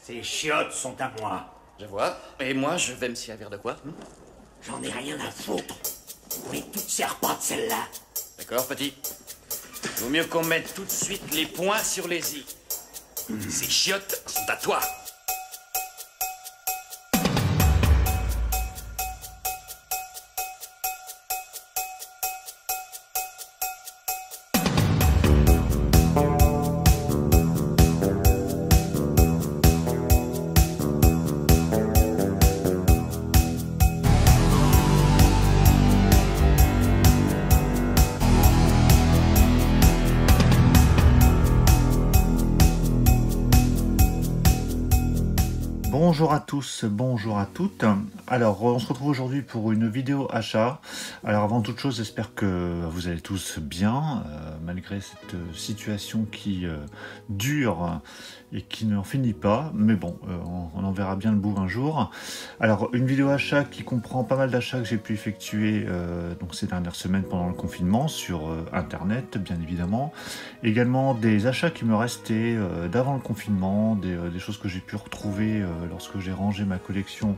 Ces chiottes sont à moi. Je vois. Et moi, je vais me servir de quoi J'en ai rien à foutre. Mais tu te sers pas de celle-là. D'accord, petit. Vaut mieux qu'on mette tout de suite les points sur les i. Ces chiottes sont à toi. Bonjour à tous, bonjour à toutes. Alors, on se retrouve aujourd'hui pour une vidéo achat. Alors, avant toute chose, j'espère que vous allez tous bien, malgré cette situation qui dure et qui n'en finit pas. Mais bon, on en verra bien le bout un jour. Alors, une vidéo achat qui comprend pas mal d'achats que j'ai pu effectuer donc ces dernières semaines pendant le confinement sur Internet, bien évidemment. Également des achats qui me restaient d'avant le confinement, des choses que j'ai pu retrouver lorsque j'ai rangé ma collection,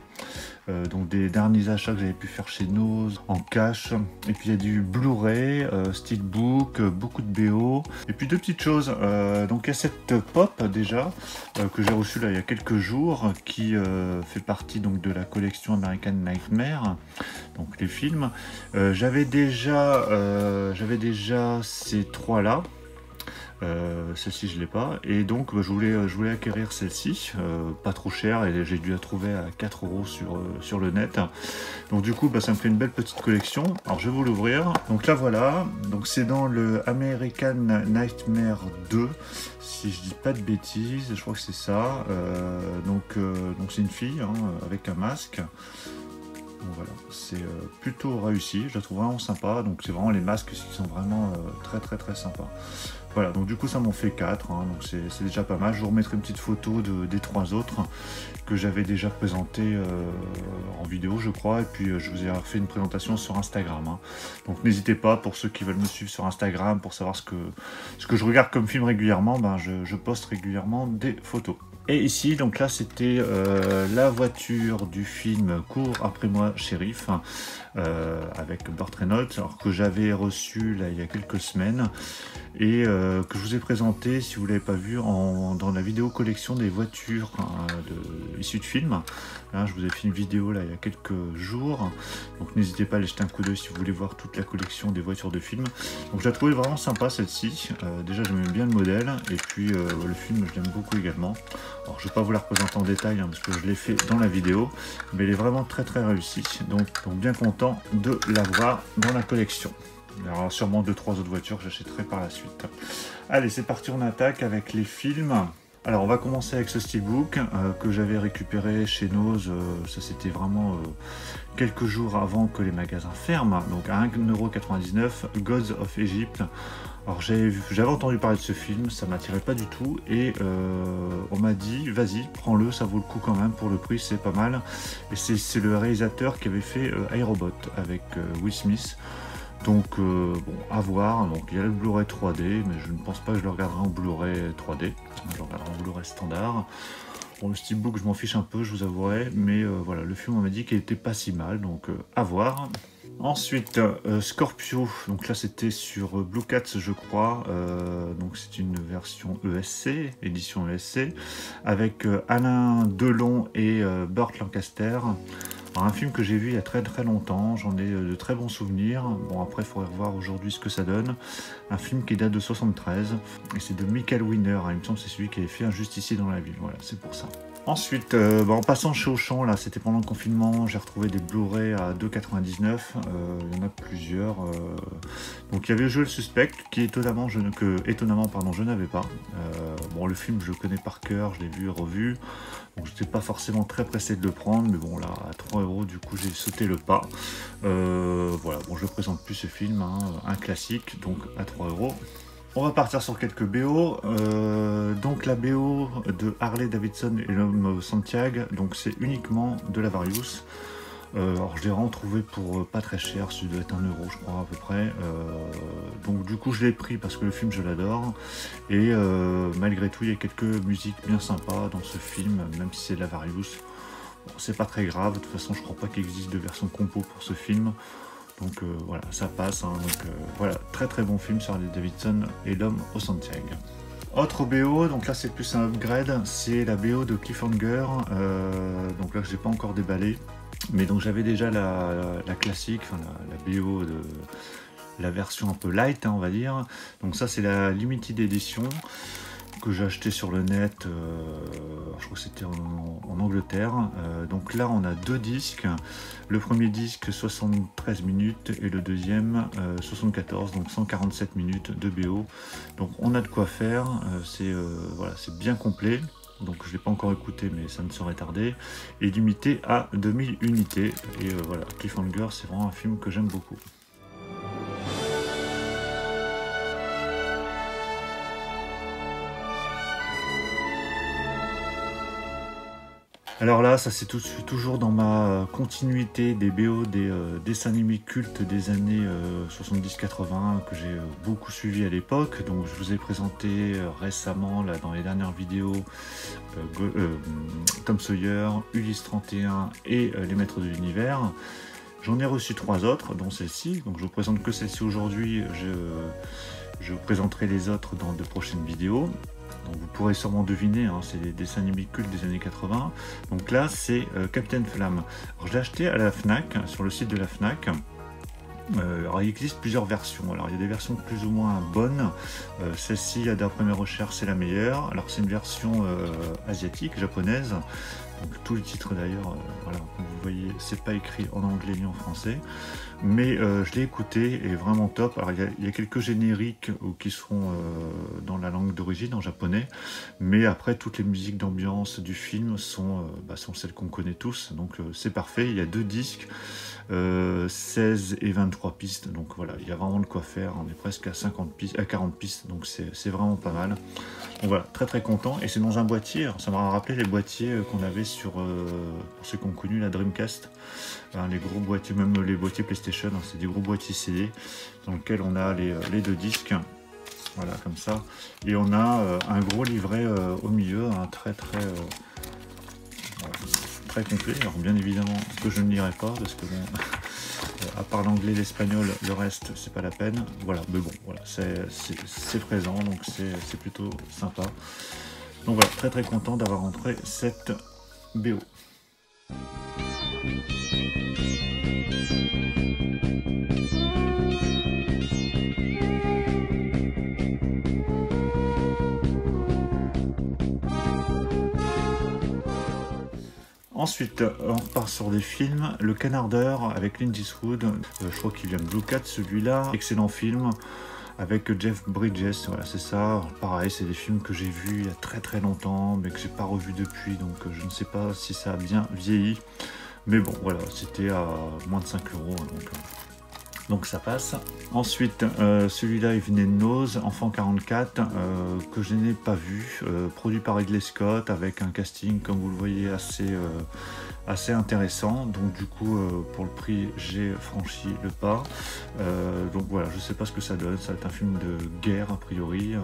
donc des derniers achats que j'avais pu faire chez Nose en cash. Et puis il y a du Blu-ray, Steelbook, beaucoup de BO, et puis deux petites choses. Donc il y a cette pop déjà que j'ai reçue là il y a quelques jours, qui fait partie donc de la collection American Nightmare, donc les films. J'avais déjà ces trois là. Celle-ci je l'ai pas, et donc je voulais acquérir celle-ci, pas trop cher, et j'ai dû la trouver à 4 € sur le net. Donc du coup ça me fait une belle petite collection. Alors je vais vous l'ouvrir. Donc là voilà, donc c'est dans le American Nightmare 2, si je dis pas de bêtises, je crois que c'est ça. Donc c'est une fille avec un masque. Donc voilà, c'est plutôt réussi, je la trouve vraiment sympa. Donc c'est vraiment les masques qui sont vraiment très sympas. Voilà, donc du coup ça m'en fait 4, donc c'est déjà pas mal. Je vous remettrai une petite photo des trois autres que j'avais déjà présenté en vidéo je crois, et puis je vous ai fait une présentation sur Instagram. Donc n'hésitez pas, pour ceux qui veulent me suivre sur Instagram pour savoir ce que je regarde comme film régulièrement, je poste régulièrement des photos. Et ici, donc là, c'était la voiture du film Cours après moi, shérif, avec Burt Reynolds, alors que j'avais reçu là il y a quelques semaines, et que je vous ai présenté, si vous ne l'avez pas vu, dans la vidéo collection des voitures issues de films. Là, je vous ai fait une vidéo là il y a quelques jours, donc n'hésitez pas à aller jeter un coup d'œil si vous voulez voir toute la collection des voitures de films. Donc je la trouvais vraiment sympa celle-ci. Déjà j'aimais bien le modèle, et puis le film je l'aime beaucoup également. Alors je ne vais pas vous la représenter en détail parce que je l'ai fait dans la vidéo, mais elle est vraiment très réussie. Donc bien content de l'avoir dans la collection. Il y aura sûrement 2-3 autres voitures que j'achèterai par la suite. Allez, c'est parti, on attaque avec les films. Alors on va commencer avec ce steelbook que j'avais récupéré chez Nose, ça c'était vraiment quelques jours avant que les magasins ferment, donc à 1,99 €, Gods of Egypt. Alors j'avais entendu parler de ce film, ça m'attirait pas du tout, et on m'a dit vas-y, prends-le, ça vaut le coup quand même, pour le prix c'est pas mal. Et c'est le réalisateur qui avait fait iRobot avec Will Smith. Donc bon, à voir. Donc il y a le Blu-ray 3D, mais je ne pense pas que je le regarderai en Blu-ray 3D. Je le regarderai en Blu-ray standard. Bon, le steelbook je m'en fiche un peu, je vous avouerai, mais voilà, le film on m'a dit qu'il était pas si mal, donc à voir. Ensuite Scorpio, donc là c'était sur Blue Cats je crois, donc c'est une version ESC, édition ESC, avec Alain Delon et Burt Lancaster. Alors, un film que j'ai vu il y a très longtemps, j'en ai de très bons souvenirs. Bon, après il faudrait voir aujourd'hui ce que ça donne. Un film qui date de 73, et c'est de Michael Winner, il me semble que c'est celui qui avait fait Un justicier dans la ville, voilà, c'est pour ça. Ensuite, en passant chez Auchan, là c'était pendant le confinement, j'ai retrouvé des Blu-ray à 2,99 €, il y en a plusieurs. Donc il y avait Jouer le suspect, qui étonnamment je n'avais pas. Bon, le film je le connais par cœur, je l'ai vu et revu, donc je n'étais pas forcément très pressé de le prendre, mais bon là à 3 € du coup j'ai sauté le pas. Voilà, bon je ne présente plus ce film, un classique, donc à 3 €. On va partir sur quelques BO. Donc la BO de Harley Davidson et l'homme Santiago, donc c'est uniquement de la Various. Alors je l'ai vraiment trouvé pour pas très cher, ça doit être 1 euro je crois à peu près. Donc du coup je l'ai pris parce que le film je l'adore. Et malgré tout il y a quelques musiques bien sympas dans ce film, même si c'est de la Various. Bon, c'est pas très grave, de toute façon je crois pas qu'il existe de version compo pour ce film. Donc voilà, ça passe. Hein. Donc voilà, très très bon film sur Harley Davidson et l'homme au Santiago. Autre BO, donc là c'est plus un upgrade, c'est la BO de Cliffhanger, donc là je n'ai pas encore déballé, mais donc j'avais déjà la classique, enfin la BO de la version un peu light, hein, on va dire. Donc ça c'est la limited edition que j'ai acheté sur le net, je crois que c'était en Angleterre. Donc là on a 2 disques, le premier disque 73 minutes et le deuxième 74, donc 147 minutes de BO. Donc on a de quoi faire, voilà, c'est bien complet. Donc je ne l'ai pas encore écouté mais ça ne saurait tarder, et limité à 2000 unités. Et voilà, Cliffhanger c'est vraiment un film que j'aime beaucoup. Alors là, ça c'est toujours dans ma continuité des BO des dessins animés cultes des années 70-80 que j'ai beaucoup suivi à l'époque. Donc je vous ai présenté récemment, là, dans les dernières vidéos, Tom Sawyer, Ulysse 31 et Les Maîtres de l'Univers. J'en ai reçu 3 autres, dont celle-ci. Donc je vous présente que celle-ci aujourd'hui. Je vous présenterai les autres dans de prochaines vidéos. Donc vous pourrez sûrement deviner, hein, c'est des dessins animés cultes des années 80. Donc là, c'est Captain Flamme. Alors, je l'ai acheté à la Fnac, sur le site de la Fnac. Alors il existe plusieurs versions. Alors il y a des versions plus ou moins bonnes. Celle-ci, d'après mes recherches, c'est la meilleure. Alors c'est une version asiatique, japonaise. Donc tous les titres d'ailleurs, voilà, comme vous voyez, c'est pas écrit en anglais ni en français. Mais je l'ai écouté et vraiment top. Alors il y a quelques génériques qui seront dans la langue d'origine, en japonais. Mais après, toutes les musiques d'ambiance du film sont celles qu'on connaît tous. Donc c'est parfait. Il y a 2 disques, 16 et 23 pistes. Donc voilà, il y a vraiment de quoi faire. On est presque à 40 pistes. Donc c'est vraiment pas mal. Donc voilà, très très content. Et c'est dans un boîtier. Alors, ça m'a rappelé les boîtiers qu'on avait sur, pour ceux qui ont connu la Dreamcast. Les gros boîtiers, même les boîtiers PlayStation, hein, c'est des gros boîtiers CD dans lesquels on a les 2 disques. Voilà, comme ça. Et on a un gros livret au milieu, très complet. Alors bien évidemment que je ne lirai pas parce que bon, à part l'anglais et l'espagnol, le reste c'est pas la peine. Voilà, mais bon, voilà, c'est présent, donc c'est plutôt sympa. Donc voilà, très content d'avoir rentré cette BO. Ensuite, on repart sur des films. Le Canardeur avec Clint Eastwood, je crois qu'il vient de Blue Cat celui-là. Excellent film avec Jeff Bridges, voilà, c'est ça. Pareil, c'est des films que j'ai vus il y a très longtemps, mais que j'ai pas revus depuis, donc je ne sais pas si ça a bien vieilli. Mais bon, voilà, c'était à moins de 5 €, donc ça passe. Ensuite, celui-là, il venait de Nose, Enfant 44, que je n'ai pas vu, produit par Ridley Scott, avec un casting, comme vous le voyez, assez intéressant. Donc du coup, pour le prix, j'ai franchi le pas. Donc voilà, je sais pas ce que ça donne. Ça va être un film de guerre, a priori.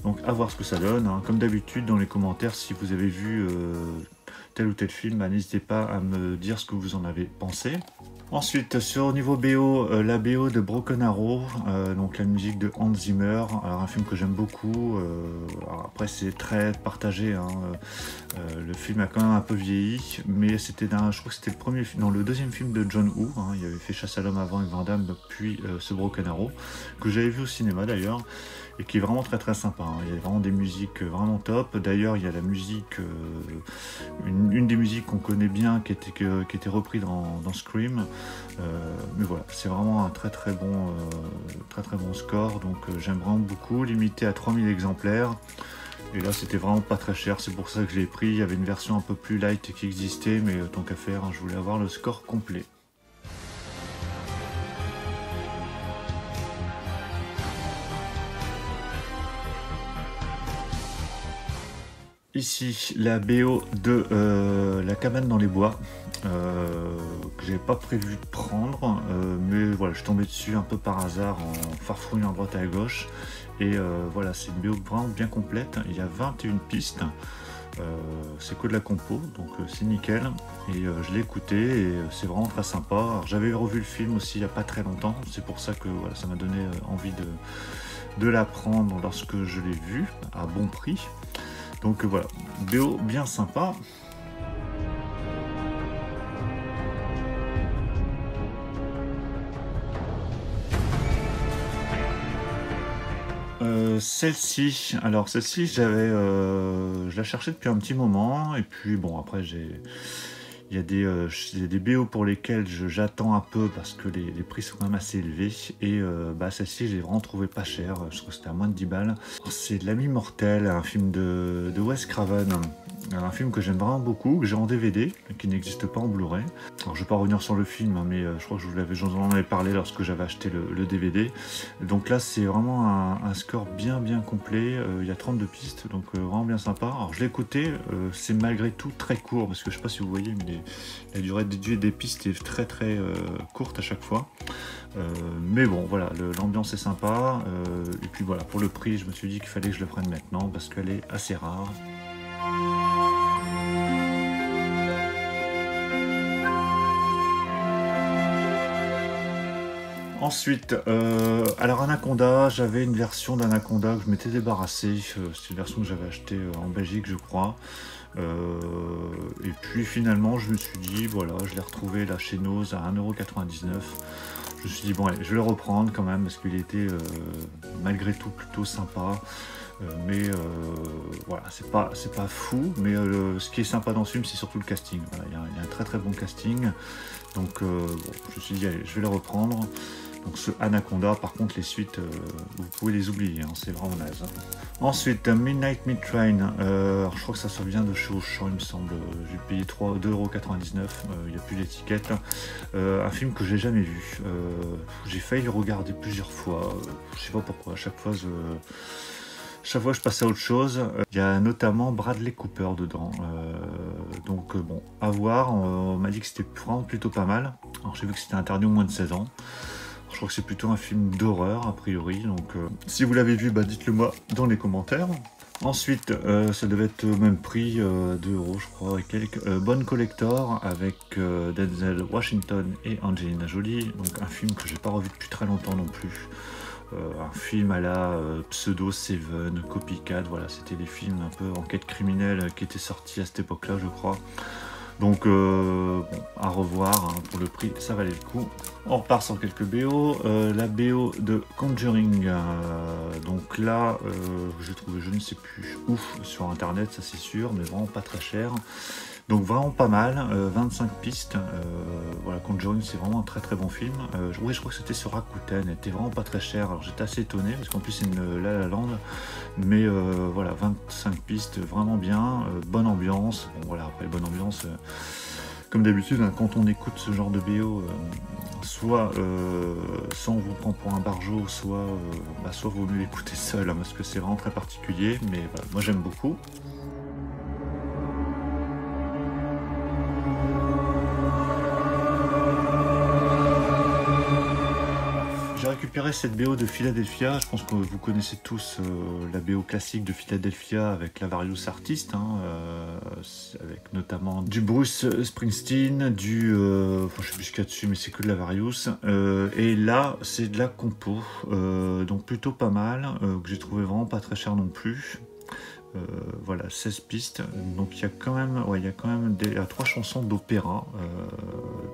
Donc à voir ce que ça donne. Hein. Comme d'habitude, dans les commentaires, si vous avez vu tel ou tel film, n'hésitez pas à me dire ce que vous en avez pensé. Ensuite, sur niveau BO, la BO de Broken Arrow, donc la musique de Hans Zimmer, alors un film que j'aime beaucoup. Après c'est très partagé, hein. Le film a quand même un peu vieilli, mais c'était je crois que c'était le deuxième film de John Woo, hein. Il avait fait Chasse à l'homme avant avec Van Damme, puis ce Broken Arrow, que j'avais vu au cinéma d'ailleurs, et qui est vraiment très sympa, hein. Il y a vraiment des musiques vraiment top. D'ailleurs il y a la musique, une des musiques qu'on connaît bien, qui était repris dans Scream. Mais voilà, c'est vraiment un très bon score, donc j'aime vraiment beaucoup, limité à 3000 exemplaires. Et là c'était vraiment pas très cher, c'est pour ça que je l'ai pris. Il y avait une version un peu plus light qui existait, mais tant qu'à faire, hein, je voulais avoir le score complet. ici la BO de La cabane dans les bois, que j'avais pas prévu de prendre, mais voilà, je suis tombé dessus un peu par hasard en farfouillant à droite et à gauche. Et voilà, c'est une BO vraiment bien complète. Il y a 21 pistes. C'est que de la compo, donc c'est nickel. Et je l'ai écouté et c'est vraiment très sympa. J'avais revu le film aussi il n'y a pas très longtemps. C'est pour ça que voilà, ça m'a donné envie de la prendre lorsque je l'ai vu à bon prix. Donc voilà, BO bien sympa. Celle-ci, alors celle-ci je la cherchais depuis un petit moment et puis bon après il y a des BO pour lesquels j'attends un peu parce que les prix sont quand même assez élevés et celle-ci j'ai vraiment trouvé pas cher, je trouve que c'était à moins de 10 balles. C'est L'Ami Mortel, un film de Wes Craven, un film que j'aime vraiment beaucoup, que j'ai en DVD, qui n'existe pas en Blu-ray. Alors je vais pas revenir sur le film, hein, mais je crois que j'en avais parlé lorsque j'avais acheté le DVD. Donc là c'est vraiment un score bien complet, il y a 32 pistes, donc vraiment bien sympa. Alors je l'ai écouté, c'est malgré tout très court, parce que je sais pas si vous voyez, mais la durée des pistes est très courte à chaque fois. Mais bon voilà, l'ambiance est sympa, et puis voilà, pour le prix je me suis dit qu'il fallait que je le prenne maintenant, parce qu'elle est assez rare. Ensuite, alors Anaconda, j'avais une version d'Anaconda que je m'étais débarrassé, c'est une version que j'avais achetée en Belgique je crois, et puis finalement je me suis dit, voilà, je l'ai retrouvé là chez Nose à 1,99 €, je me suis dit bon allez, je vais le reprendre quand même parce qu'il était malgré tout plutôt sympa. Mais voilà, c'est pas fou, mais ce qui est sympa dans ce film c'est surtout le casting. Voilà, il y a un très bon casting, donc bon, je me suis dit allez, je vais le reprendre. Donc ce Anaconda, par contre les suites vous pouvez les oublier, hein, c'est vraiment naze. Ensuite Midnight Meat Train, je crois que ça vient de chez Auchan il me semble, j'ai payé 2,99 €, il n'y a plus d'étiquette. Un film que j'ai jamais vu, j'ai failli le regarder plusieurs fois, je sais pas pourquoi, à chaque fois je passais à autre chose. Il y a notamment Bradley Cooper dedans, donc bon, à voir. On m'a dit que c'était vraiment plutôt pas mal. Alors j'ai vu que c'était interdit aux moins de 16 ans. Je crois que c'est plutôt un film d'horreur a priori, donc si vous l'avez vu, dites-le moi dans les commentaires. Ensuite, ça devait être au même prix, 2 € je crois et quelques. Bonne Collector avec Denzel Washington et Angelina Jolie, donc un film que j'ai pas revu depuis très longtemps non plus. Un film à la Pseudo Seven, Copycat, voilà, c'était des films un peu enquête criminelle qui étaient sortis à cette époque-là, je crois. Donc, bon, à revoir, hein, pour le prix, ça valait le coup. On repart sur quelques BO. La BO de Conjuring, donc là, j'ai trouvé, je ne sais plus où, sur internet, ça c'est sûr, mais vraiment pas très cher. Donc vraiment pas mal, 25 pistes, voilà, Conjuring c'est vraiment un très bon film. Oui, je crois que c'était sur Rakuten, elle était vraiment pas très cher, alors j'étais assez étonné, parce qu'en plus c'est une La La Land, mais voilà, 25 pistes, vraiment bien, bonne ambiance. Bon voilà, après bonne ambiance, comme d'habitude, hein, quand on écoute ce genre de BO, soit on vous prend pour un barjot, soit vaut mieux l'écouter seul, hein, parce que c'est vraiment très particulier, mais voilà, moi j'aime beaucoup. J'ai récupéré cette BO de Philadelphia, je pense que vous connaissez tous la BO classique de Philadelphia avec la Various Artist, hein, avec notamment du Bruce Springsteen, je sais plus ce qu'il y a dessus, mais c'est que de la Various, et là c'est de la compo, donc plutôt pas mal, que j'ai trouvé vraiment pas très cher non plus. Voilà, 16 pistes, donc il y a quand même 3 chansons d'opéra,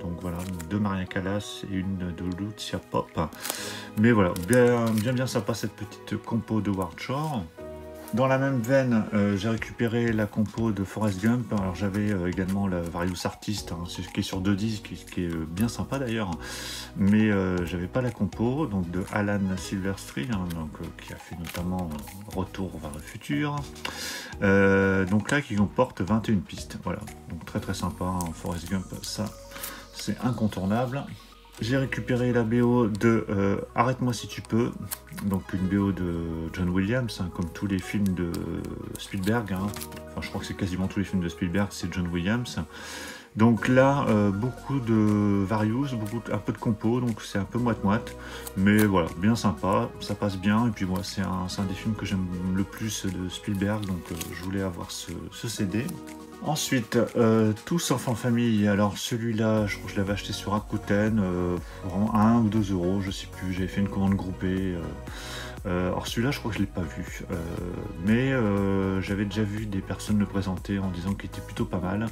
donc voilà, 2 Maria Callas et une de Lucia Pop, mais voilà, bien sympa cette petite compo de Howard Shore. Dans la même veine, j'ai récupéré la compo de Forrest Gump. Alors j'avais également la Various Artist, hein, qui est sur 2 disques, qui est bien sympa d'ailleurs, mais j'avais pas la compo, donc de Alan Silvestri, hein, qui a fait notamment Retour vers le futur. Donc là, qui comporte 21 pistes, voilà, donc très sympa, hein, Forrest Gump, ça c'est incontournable. J'ai récupéré la BO de Arrête-moi si tu peux, donc une BO de John Williams, hein, comme tous les films de Spielberg, hein. Enfin, je crois que c'est quasiment tous les films de Spielberg, c'est John Williams. Donc là, beaucoup de Various, un peu de compo, donc c'est un peu moite-moite, mais voilà, bien sympa, ça passe bien, et puis moi c'est un des films que j'aime le plus de Spielberg, donc je voulais avoir ce CD. Ensuite, Tous enfants famille, alors celui-là, je crois que je l'avais acheté sur Rakuten, vraiment 1 ou 2 €, je sais plus, j'avais fait une commande groupée. Alors celui-là, je crois que je ne l'ai pas vu, mais j'avais déjà vu des personnes le présenter en disant qu'il était plutôt pas mal,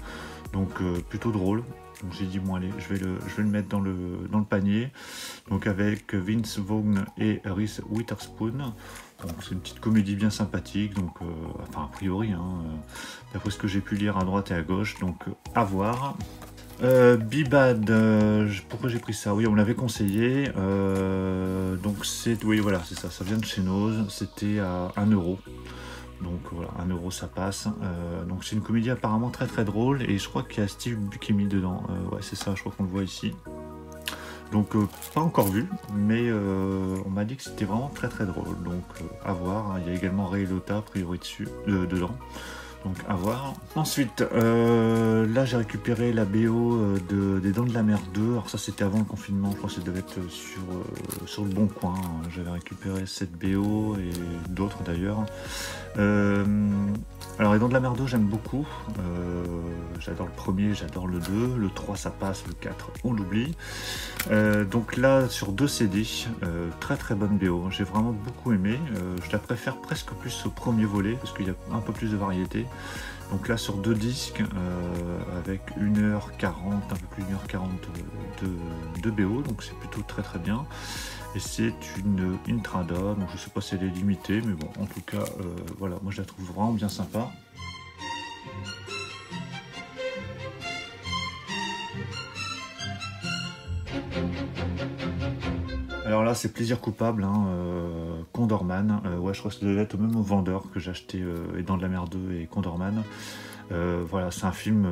donc plutôt drôle. Donc j'ai dit bon allez, je vais le mettre dans le panier. Donc avec Vince Vaughn et Reese Witherspoon. C'est une petite comédie bien sympathique, donc enfin a priori, hein, d'après ce que j'ai pu lire à droite et à gauche, donc à voir. Bibad, pourquoi j'ai pris ça? Oui, on l'avait conseillé. Donc c'est, oui voilà, c'est ça vient de chez Nose, c'était à 1 €. Donc voilà, 1 € ça passe. Donc c'est une comédie apparemment très très drôle, et je crois qu'il y a Steve Buscemi dedans. Ouais, c'est ça, je crois qu'on le voit ici. Donc pas encore vu, mais on m'a dit que c'était vraiment très très drôle, donc à voir. Il y a également Ray Liotta a priori dedans, donc à voir. Ensuite, là j'ai récupéré la BO des Dents de la Mer 2, alors ça c'était avant le confinement, je crois que ça devait être sur le Bon Coin, hein. J'avais récupéré cette BO et d'autres d'ailleurs. Alors les Dents de la Mer 2 j'aime beaucoup, j'adore le premier, j'adore le 2, le 3 ça passe, le 4 on l'oublie. Donc là sur 2 CD, très très bonne BO, j'ai vraiment beaucoup aimé, je la préfère presque plus au premier volet parce qu'il y a un peu plus de variété. Donc là sur 2 disques, avec 1h40, un peu plus d'1h40 de BO, donc c'est plutôt très très bien. Et c'est une Intrada, donc je sais pas si elle est limitée, mais bon, en tout cas, voilà, moi je la trouve vraiment bien sympa. Alors là, c'est plaisir coupable, hein, Condorman. Ouais, je crois que ça devait être au même vendeur que j'ai acheté Les Dents de la Mer 2 et Condorman. Voilà, c'est un film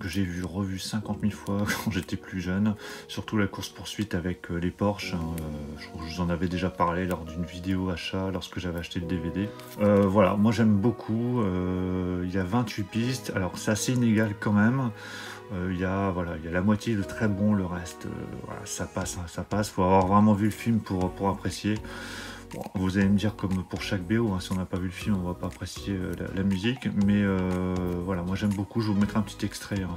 que j'ai revu 50 000 fois quand j'étais plus jeune, surtout la course-poursuite avec les Porsche, hein, je crois que je vous en avais déjà parlé lors d'une vidéo achat lorsque j'avais acheté le DVD. Voilà, moi j'aime beaucoup, il y a 28 pistes, alors c'est assez inégal quand même. Il y a la moitié de très bon, le reste, voilà, ça passe, hein, ça passe, faut avoir vraiment vu le film pour apprécier. Bon, vous allez me dire comme pour chaque BO, hein, si on n'a pas vu le film on va pas apprécier la musique, mais voilà, moi j'aime beaucoup, je vous mettrai un petit extrait, hein,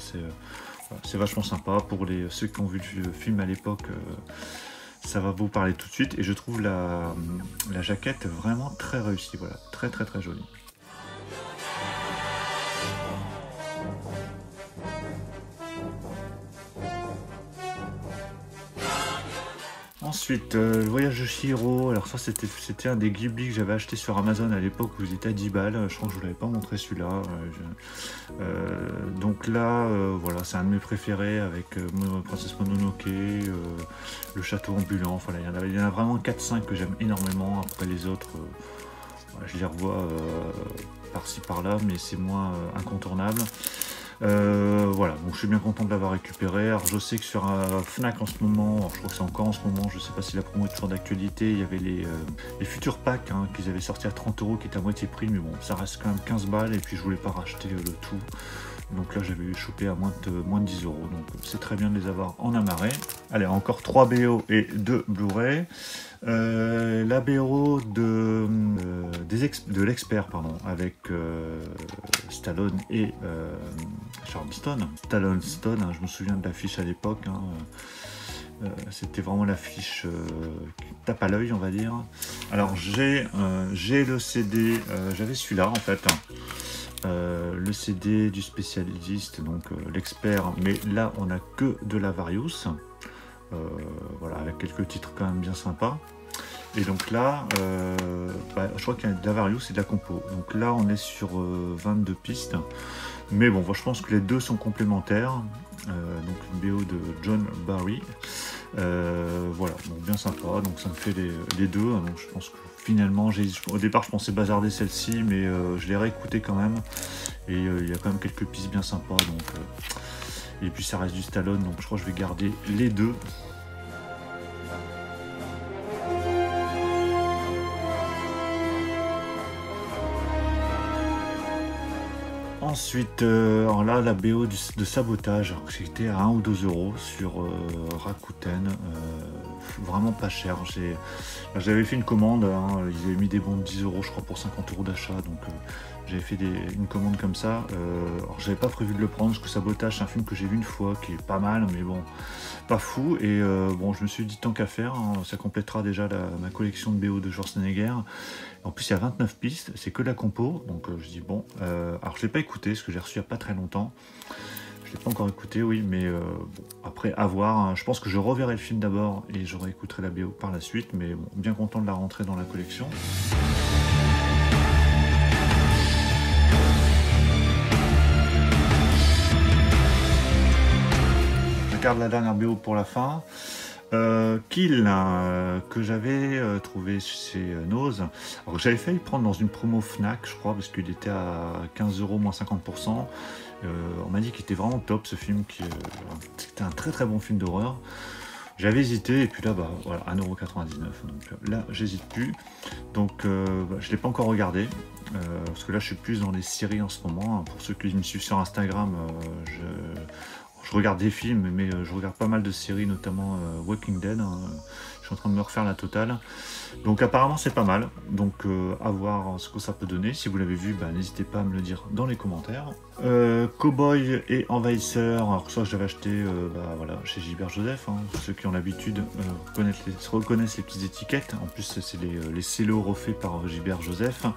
c'est vachement sympa, pour ceux qui ont vu le film à l'époque, ça va vous parler tout de suite, et je trouve la jaquette vraiment très réussie, voilà, très très très jolie. Ensuite, le voyage de Chihiro, alors ça c'était un des Ghibli que j'avais acheté sur Amazon à l'époque où il était à 10 balles, je crois que je vous l'avais pas montré celui-là. Donc là, voilà, c'est un de mes préférés avec Princesse Mononoke, le château ambulant, enfin, il y en a vraiment 4-5 que j'aime énormément, après les autres, je les revois par-ci par-là, mais c'est moins incontournable. Voilà, donc je suis bien content de l'avoir récupéré. Alors je sais que sur Fnac en ce moment, alors je crois que c'est encore en ce moment, je sais pas si la promo est toujours d'actualité, il y avait les futurs packs, hein, qu'ils avaient sortis à 30 € qui étaient à moitié prix, mais bon, ça reste quand même 15 balles, et puis je voulais pas racheter le tout. Donc là j'avais chopé à moins de 10 €, donc c'est très bien de les avoir en amarré. Allez, encore 3 BO et 2 Blu-ray. La BO de l'expert, pardon, avec Stallone et Charleston. Stallone Stone, hein, je me souviens de l'affiche à l'époque, hein, c'était vraiment l'affiche qui tape à l'œil, on va dire. Alors j'ai le CD, j'avais celui-là en fait, le CD du spécialiste, donc l'expert, mais là on a que de la Various. Voilà, avec quelques titres quand même bien sympas. Et donc là, je crois qu'il y a de la Various et de la compo. Donc là, on est sur 22 pistes. Mais bon, je pense que les deux sont complémentaires. Donc une BO de John Barry. Voilà, donc bien sympa. Donc ça me fait les deux. Donc je pense que finalement, au départ, je pensais bazarder celle-ci, mais je l'ai réécoutée quand même. Et il y a quand même quelques pistes bien sympas. Donc Et puis ça reste du Stallone, donc je crois que je vais garder les deux. Ensuite, alors là, la BO de Sabotage, alors que c'était à 1 ou 2 euros sur Rakuten, vraiment pas cher. J'avais fait une commande, hein, ils avaient mis des bons de 10 euros, je crois, pour 50 euros d'achat, donc j'avais fait une commande comme ça. Alors j'avais pas prévu de le prendre, parce que Sabotage, c'est un film que j'ai vu une fois, qui est pas mal, mais bon, pas fou. Et bon, je me suis dit, tant qu'à faire, hein, ça complétera déjà ma collection de BO de Schwarzenegger. En plus, il y a 29 pistes, c'est que de la compo, donc je dis bon. Alors, je l'ai pas écouté, parce que j'ai reçu il n'y a pas très longtemps. Je l'ai pas encore écouté, oui, mais bon, après, à voir. Hein. Je pense que je reverrai le film d'abord et je réécouterai la BO par la suite, mais bon, bien content de la rentrer dans la collection. Je garde la dernière BO pour la fin. Kill, que j'avais trouvé chez Nose. Alors j'avais failli le prendre dans une promo Fnac, je crois, parce qu'il était à 15 euros moins 50%. On m'a dit qu'il était vraiment top ce film, c'était un très très bon film d'horreur. J'avais hésité, et puis là, bah voilà, 1,99 €. Donc là, j'hésite plus. Donc je ne l'ai pas encore regardé, parce que là, je suis plus dans les séries en ce moment. Pour ceux qui me suivent sur Instagram, je regarde des films, mais je regarde pas mal de séries, notamment Walking Dead. Hein. Je suis en train de me refaire la totale. Donc apparemment c'est pas mal. Donc à voir ce que ça peut donner. Si vous l'avez vu, bah, n'hésitez pas à me le dire dans les commentaires. Cowboy et Envahisseur. Alors ça j'avais acheté bah, voilà, chez Gilbert Joseph. Hein. Ceux qui ont l'habitude reconnaissent les petites étiquettes. En plus c'est les cellos refaits par Gilbert Joseph.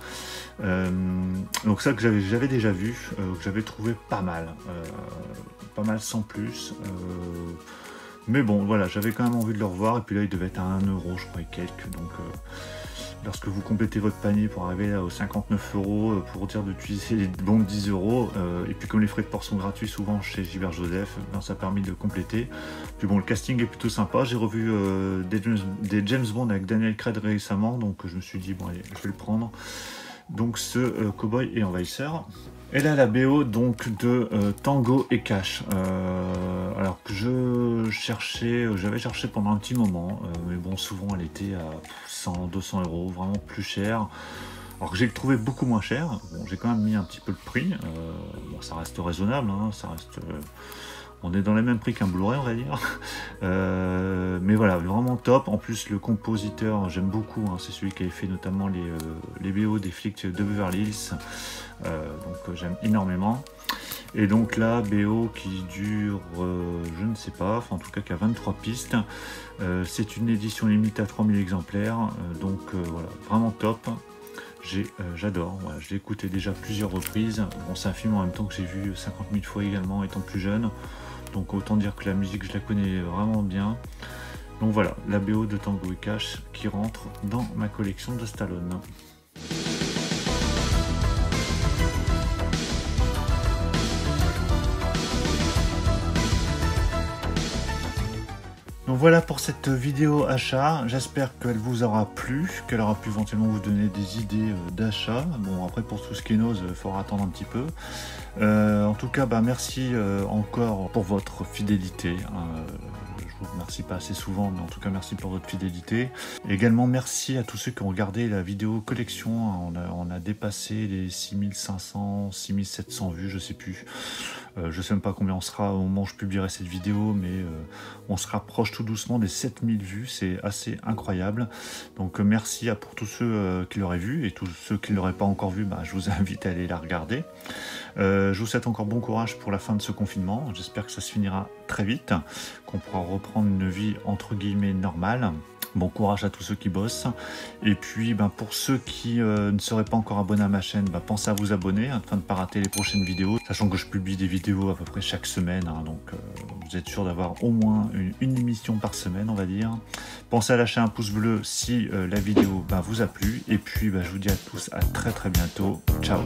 Donc ça que j'avais déjà vu, que j'avais trouvé pas mal. Pas mal sans plus. Mais bon, voilà, j'avais quand même envie de le revoir. Et puis là, il devait être à 1 €, je crois, et quelques. Donc, lorsque vous complétez votre panier pour arriver là, aux 59 €, pour dire d'utiliser les bons de 10 €, et puis comme les frais de port sont gratuits souvent chez Gilbert Joseph, ben, ça a permis de compléter. Puis bon, le casting est plutôt sympa. J'ai revu des James Bond avec Daniel Craig récemment. Donc, je me suis dit, bon, allez, je vais le prendre. Donc, ce Cowboy et Envahisseur. Et là, la BO donc de Tango et Cash. Alors que j'avais cherché pendant un petit moment, mais bon, souvent elle était à 100, 200 €, vraiment plus cher. Alors que j'ai trouvé beaucoup moins cher. Bon, j'ai quand même mis un petit peu le prix. Bon, ça reste raisonnable, hein, ça reste. On est dans les mêmes prix qu'un Blu-ray, on va dire. Mais voilà, vraiment top. En plus, le compositeur, j'aime beaucoup. Hein, c'est celui qui avait fait notamment les BO des flics de Beverly Hills. Donc j'aime énormément. Et donc là, BO qui dure, je ne sais pas, enfin en tout cas qui a 23 pistes. C'est une édition limitée à 3000 exemplaires. Donc voilà, vraiment top. J'adore, voilà, je l'ai écouté déjà plusieurs reprises. Bon, c'est un film en même temps que j'ai vu 50 000 fois également étant plus jeune. Donc autant dire que la musique, je la connais vraiment bien. Donc voilà, la BO de Tango et Cash qui rentre dans ma collection de Stallone. Donc voilà pour cette vidéo achat, j'espère qu'elle vous aura plu, qu'elle aura pu éventuellement vous donner des idées d'achat. Bon, après pour tout ce qui est Nose, il faudra attendre un petit peu. En tout cas, bah, merci encore pour votre fidélité. Je vous remercie pas assez souvent, mais en tout cas merci pour votre fidélité. Et également merci à tous ceux qui ont regardé la vidéo collection. On a dépassé les 6500, 6700 vues, je sais plus. Je sais même pas combien on sera au moment où je publierai cette vidéo, mais on se rapproche tout doucement des 7000 vues, c'est assez incroyable. Donc merci pour tous ceux qui l'auraient vu, et tous ceux qui ne l'auraient pas encore vu, bah, je vous invite à aller la regarder. Je vous souhaite encore bon courage pour la fin de ce confinement, j'espère que ça se finira très vite, qu'on pourra reprendre une vie entre guillemets normale. Bon courage à tous ceux qui bossent. Et puis ben, pour ceux qui ne seraient pas encore abonnés à ma chaîne, ben, pensez à vous abonner afin de ne pas rater les prochaines vidéos. Sachant que je publie des vidéos à peu près chaque semaine. Hein, donc vous êtes sûr d'avoir au moins une émission par semaine, on va dire. Pensez à lâcher un pouce bleu si la vidéo ben, vous a plu. Et puis ben, je vous dis à tous à très bientôt. Ciao.